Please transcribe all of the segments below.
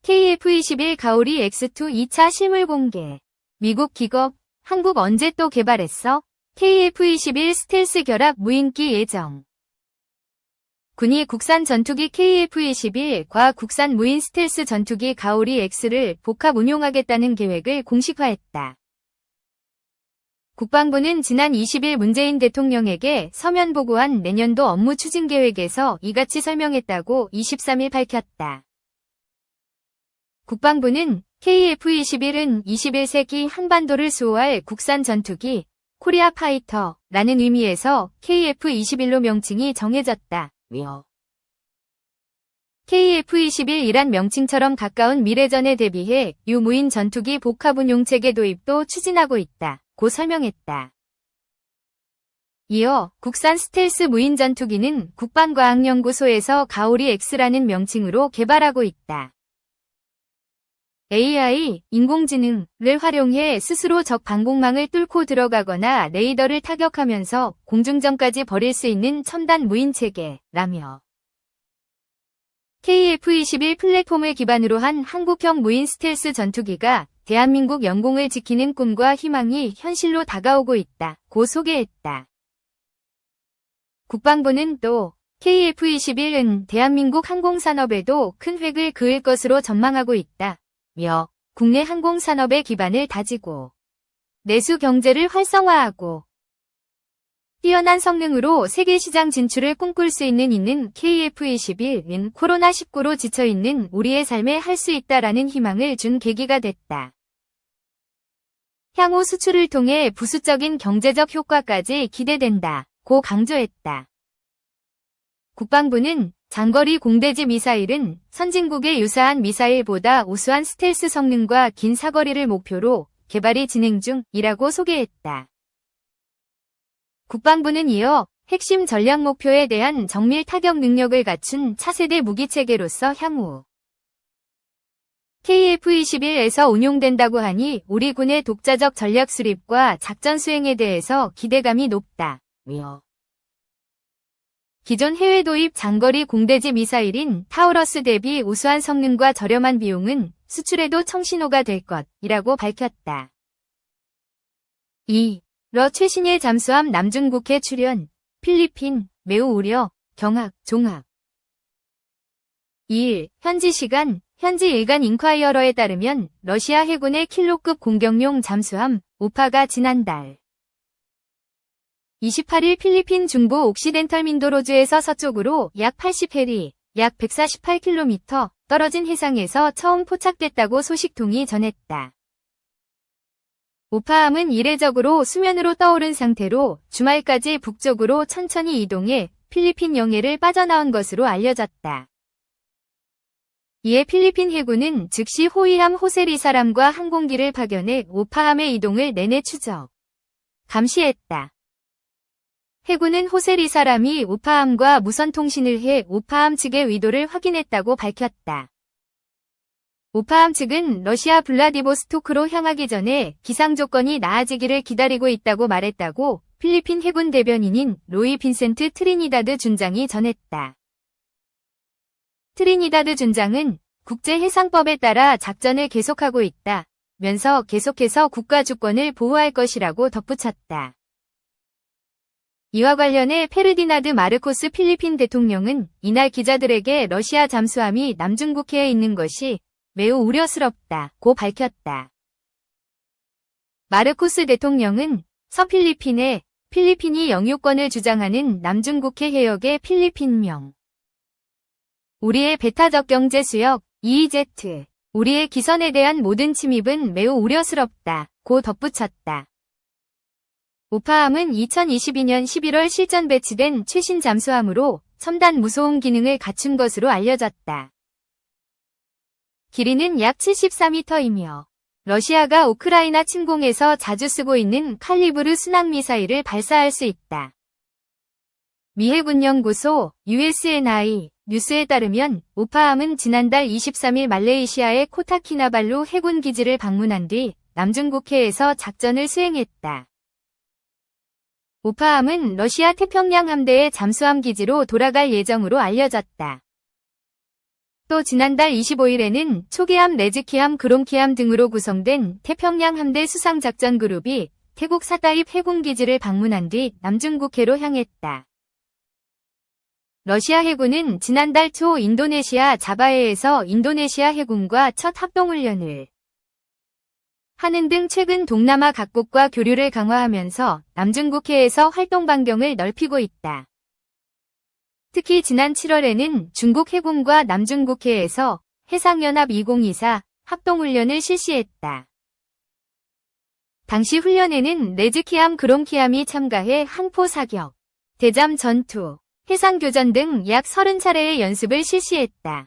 KF-21 가오리 X2 2차 실물 공개. 미국 기겁, 한국 언제 또 개발했어? KF-21 스텔스 결합 무인기 예정. 군이 국산 전투기 KF-21과 국산 무인 스텔스 전투기 가오리 X를 복합 운용하겠다는 계획을 공식화했다. 국방부는 지난 20일 문재인 대통령에게 서면 보고한 내년도 업무 추진 계획에서 이같이 설명했다고 23일 밝혔다. 국방부는 KF-21은 21세기 한반도를 수호할 국산 전투기 코리아 파이터라는 의미에서 KF-21로 명칭이 정해졌다. KF-21이란 명칭처럼 가까운 미래전에 대비해 유무인 전투기 복합운용 체계 도입도 추진하고 있다. 고 설명했다. 이어 국산 스텔스 무인 전투기는 국방과학연구소에서 가오리 X라는 명칭으로 개발하고 있다. AI, 인공지능을 활용해 스스로 적 방공망을 뚫고 들어가거나 레이더를 타격하면서 공중전까지 벌일 수 있는 첨단 무인 체계라며 KF-21 플랫폼을 기반으로 한 한국형 무인 스텔스 전투기가 대한민국 영공을 지키는 꿈과 희망이 현실로 다가오고 있다. 고 소개했다. 국방부는 또 KF-21은 대한민국 항공산업에도 큰 획을 그을 것으로 전망하고 있다. 며 국내 항공산업의 기반을 다지고 내수 경제를 활성화하고 뛰어난 성능으로 세계 시장 진출을 꿈꿀 수 있는 KF-21은 코로나19로 지쳐있는 우리의 삶에 할 수 있다라는 희망을 준 계기가 됐다. 향후 수출을 통해 부수적인 경제적 효과까지 기대된다. 고 강조했다. 국방부는 장거리 공대지 미사일은 선진국의 유사한 미사일보다 우수한 스텔스 성능과 긴 사거리를 목표로 개발이 진행 중이라고 소개했다. 국방부는 이어 핵심 전략 목표에 대한 정밀 타격 능력을 갖춘 차세대 무기체계로서 향후 KF-21에서 운용된다고 하니 우리 군의 독자적 전략 수립과 작전 수행에 대해서 기대감이 높다. 기존 해외 도입 장거리 공대지 미사일인 타우러스 대비 우수한 성능과 저렴한 비용은 수출에도 청신호가 될 것이라고 밝혔다. 2. 러 최신일 잠수함 남중국해 출현, 필리핀, 매우 우려, 경악, 종합. 2일, 현지 시간, 현지 일간 인콰이어러에 따르면 러시아 해군의 킬로급 공격용 잠수함 우파가 지난달 28일 필리핀 중부 옥시덴털 민도로주에서 서쪽으로 약 80해리, 약 148km 떨어진 해상에서 처음 포착됐다고 소식통이 전했다. 우파함은 이례적으로 수면으로 떠오른 상태로 주말까지 북쪽으로 천천히 이동해 필리핀 영해를 빠져나온 것으로 알려졌다. 이에 필리핀 해군은 즉시 호위함 호세리사람과 항공기를 파견해 우파함의 이동을 내내 추적, 감시했다. 해군은 호세리사람이 우파함과 무선통신을 해 우파함 측의 의도를 확인했다고 밝혔다. 우파함 측은 러시아 블라디보스토크로 향하기 전에 기상 조건이 나아지기를 기다리고 있다고 말했다고 필리핀 해군 대변인인 로이 빈센트 트리니다드 준장이 전했다. 트리니다드 준장은 국제해상법에 따라 작전을 계속하고 있다면서 계속해서 국가 주권을 보호할 것이라고 덧붙였다. 이와 관련해 페르디나드 마르코스 필리핀 대통령은 이날 기자들에게 러시아 잠수함이 남중국해에 있는 것이 매우 우려스럽다고 밝혔다. 마르코스 대통령은 서필리핀에 필리핀이 영유권을 주장하는 남중국해 해역의 필리핀명 우리의 배타적 경제 수역 EEZ 우리의 기선에 대한 모든 침입은 매우 우려스럽다고 덧붙였다. 우파함은 2022년 11월 실전 배치된 최신 잠수함으로 첨단 무소음 기능을 갖춘 것으로 알려졌다. 길이는 약 74m이며 러시아가 우크라이나 침공에서 자주 쓰고 있는 칼리브르 순항미사일을 발사할 수 있다. 미 해군연구소 USNI 뉴스에 따르면 우파함은 지난달 23일 말레이시아의 코타키나발루 해군기지를 방문한 뒤 남중국해에서 작전을 수행했다. 우파함은 러시아 태평양 함대의 잠수함 기지로 돌아갈 예정으로 알려졌다. 또 지난달 25일에는 초계함 레즈키함 그롬키함 등으로 구성된 태평양 함대 수상작전 그룹이 태국 사타입 해군기지를 방문한 뒤 남중국해로 향했다. 러시아 해군은 지난달 초 인도네시아 자바해에서 인도네시아 해군과 첫 합동훈련을 하는 등 최근 동남아 각국과 교류를 강화하면서 남중국해에서 활동 반경을 넓히고 있다. 특히 지난 7월에는 중국 해군과 남중국해에서 해상연합 2024 합동훈련을 실시했다. 당시 훈련에는 레즈키함 그롬키함이 참가해 항포 사격, 대잠 전투, 해상교전 등 약 30차례의 연습을 실시했다.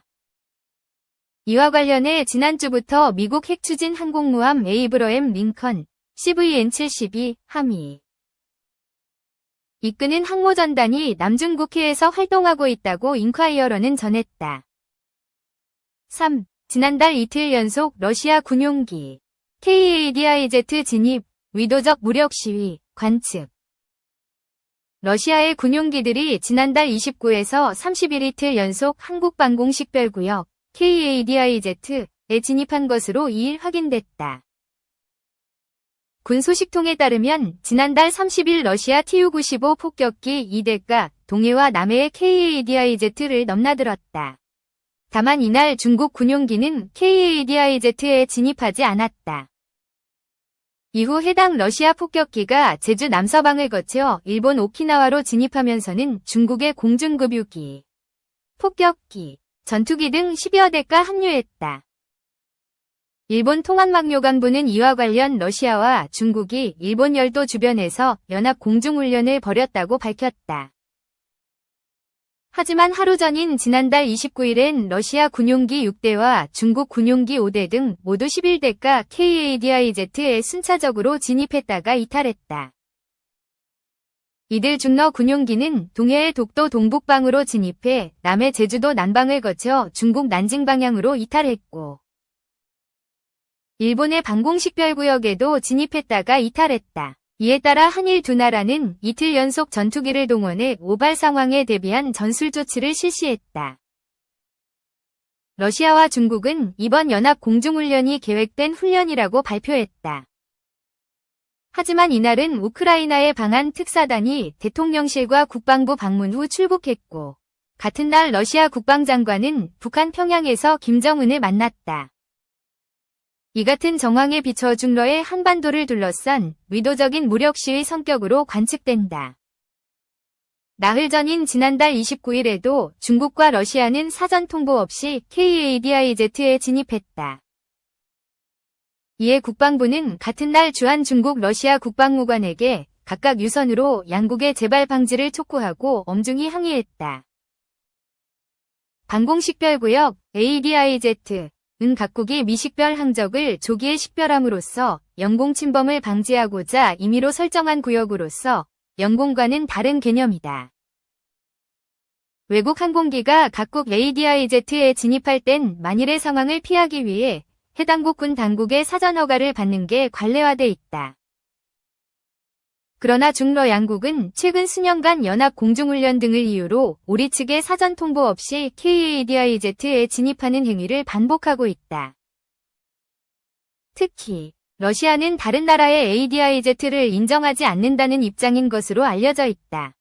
이와 관련해 지난주부터 미국 핵추진 항공모함 에이브러햄 링컨 CVN-72 함이 이끄는 항모전단이 남중국해에서 활동하고 있다고 인콰이어러는 전했다. 3. 지난달 이틀 연속 러시아 군용기 KADIZ 진입, 의도적 무력 시위, 관측. 러시아의 군용기들이 지난달 29에서 30일 이틀 연속 한국방공식별구역 KADIZ에 진입한 것으로 2일 확인됐다. 군 소식통에 따르면 지난달 30일 러시아 Tu-95 폭격기 2대가 동해와 남해의 KADIZ를 넘나들었다. 다만 이날 중국 군용기는 KADIZ에 진입하지 않았다. 이후 해당 러시아 폭격기가 제주 남서방을 거쳐 일본 오키나와로 진입하면서는 중국의 공중급유기, 폭격기, 전투기 등 10여 대가 합류했다. 일본 통합망료관부는 이와 관련 러시아와 중국이 일본 열도 주변에서 연합 공중훈련을 벌였다고 밝혔다. 하지만 하루 전인 지난달 29일엔 러시아 군용기 6대와 중국 군용기 5대 등 모두 11대가 KADIZ에 순차적으로 진입했다가 이탈했다. 이들 중러 군용기는 동해의 독도 동북방으로 진입해 남해 제주도 남방을 거쳐 중국 난징 방향으로 이탈했고 일본의 방공식별구역에도 진입했다가 이탈했다. 이에 따라 한일 두 나라는 이틀 연속 전투기를 동원해 오발 상황에 대비한 전술 조치를 실시했다. 러시아와 중국은 이번 연합 공중훈련이 계획된 훈련이라고 발표했다. 하지만 이날은 우크라이나의 방한 특사단이 대통령실과 국방부 방문 후 출국했고 같은 날 러시아 국방장관은 북한 평양에서 김정은을 만났다. 이 같은 정황에 비춰 중러의 한반도를 둘러싼 의도적인 무력 시위 성격으로 관측된다. 나흘 전인 지난달 29일에도 중국과 러시아는 사전 통보 없이 KADIZ에 진입했다. 이에 국방부는 같은 날 주한 중국 러시아 국방무관에게 각각 유선으로 양국의 재발 방지를 촉구하고 엄중히 항의했다. 방공식별구역 ADIZ 은 각국이 미식별 항적을 조기에 식별함으로써 영공 침범을 방지하고자 임의로 설정한 구역으로서 영공과는 다른 개념이다. 외국 항공기가 각국 ADIZ에 진입할 땐 만일의 상황을 피하기 위해 해당국 군 당국의 사전 허가를 받는 게 관례화돼 있다. 그러나 중러 양국은 최근 수년간 연합 공중훈련 등을 이유로 우리 측의 사전 통보 없이 KADIZ에 진입하는 행위를 반복하고 있다. 특히 러시아는 다른 나라의 ADIZ를 인정하지 않는다는 입장인 것으로 알려져 있다.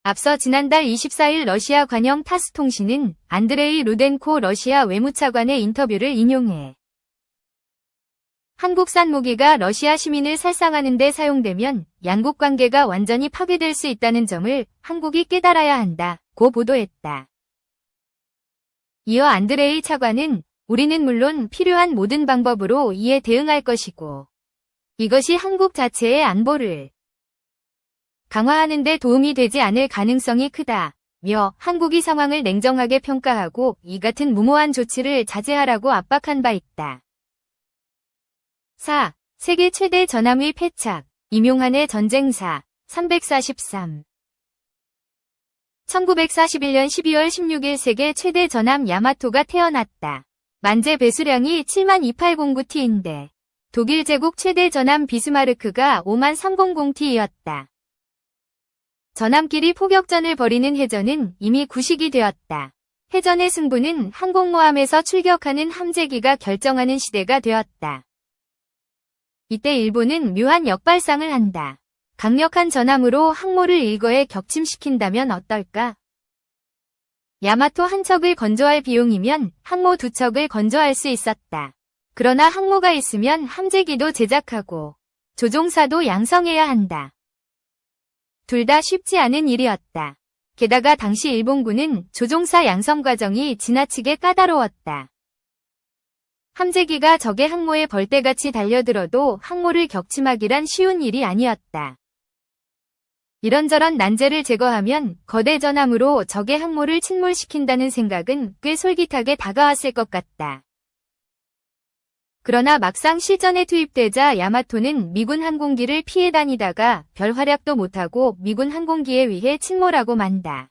앞서 지난달 24일 러시아 관영 타스 통신은 안드레이 루덴코 러시아 외무차관의 인터뷰를 인용해 한국산 무기가 러시아 시민을 살상하는 데 사용되면 양국 관계가 완전히 파괴될 수 있다는 점을 한국이 깨달아야 한다고 보도했다. 이어 안드레이 차관은 우리는 물론 필요한 모든 방법으로 이에 대응할 것이고 이것이 한국 자체의 안보를 강화하는 데 도움이 되지 않을 가능성이 크다며 한국이 상황을 냉정하게 평가하고 이 같은 무모한 조치를 자제하라고 압박한 바 있다. 4. 세계 최대 전함의 패착, 임용한의 전쟁사, 343. 1941년 12월 16일 세계 최대 전함 야마토가 태어났다. 만재 배수량이 72,809T인데 독일 제국 최대 전함 비스마르크가 53,000T이었다. 전함끼리 포격전을 벌이는 해전은 이미 구식이 되었다. 해전의 승부는 항공모함에서 출격하는 함재기가 결정하는 시대가 되었다. 이때 일본은 묘한 역발상을 한다. 강력한 전함으로 항모를 일거에 격침시킨다면 어떨까? 야마토 한 척을 건조할 비용이면 항모 두 척을 건조할 수 있었다. 그러나 항모가 있으면 함재기도 제작하고 조종사도 양성해야 한다. 둘 다 쉽지 않은 일이었다. 게다가 당시 일본군은 조종사 양성 과정이 지나치게 까다로웠다. 함재기가 적의 항모에 벌떼같이 달려들어도 항모를 격침하기란 쉬운 일이 아니었다. 이런저런 난제를 제거하면 거대 전함으로 적의 항모를 침몰시킨다는 생각은 꽤 솔깃하게 다가왔을 것 같다. 그러나 막상 실전에 투입되자 야마토는 미군 항공기를 피해 다니다가 별 활약도 못하고 미군 항공기에 의해 침몰하고 만다.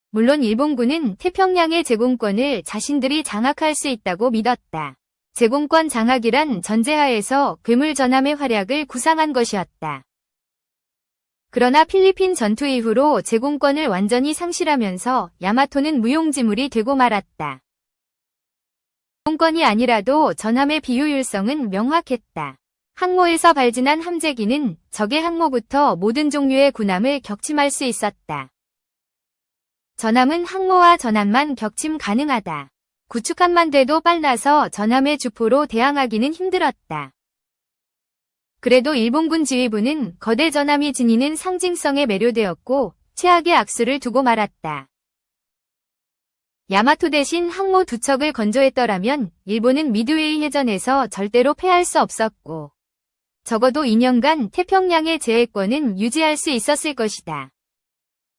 물론 일본군은 태평양의 제공권을 자신들이 장악할 수 있다고 믿었다. 제공권 장악이란 전제하에서 괴물 전함의 활약을 구상한 것이었다. 그러나 필리핀 전투 이후로 제공권을 완전히 상실하면서 야마토는 무용지물이 되고 말았다. 제공권이 아니라도 전함의 비효율성은 명확했다. 항모에서 발진한 함재기는 적의 항모부터 모든 종류의 군함을 격침할 수 있었다. 전함은 항모와 전함만 격침 가능하다. 구축함만 돼도 빨라서 전함의 주포로 대항하기는 힘들었다. 그래도 일본군 지휘부는 거대 전함이 지니는 상징성에 매료되었고 최악의 악수를 두고 말았다. 야마토 대신 항모 두 척을 건조했더라면 일본은 미드웨이 해전에서 절대로 패할 수 없었고 적어도 2년간 태평양의 제해권은 유지할 수 있었을 것이다.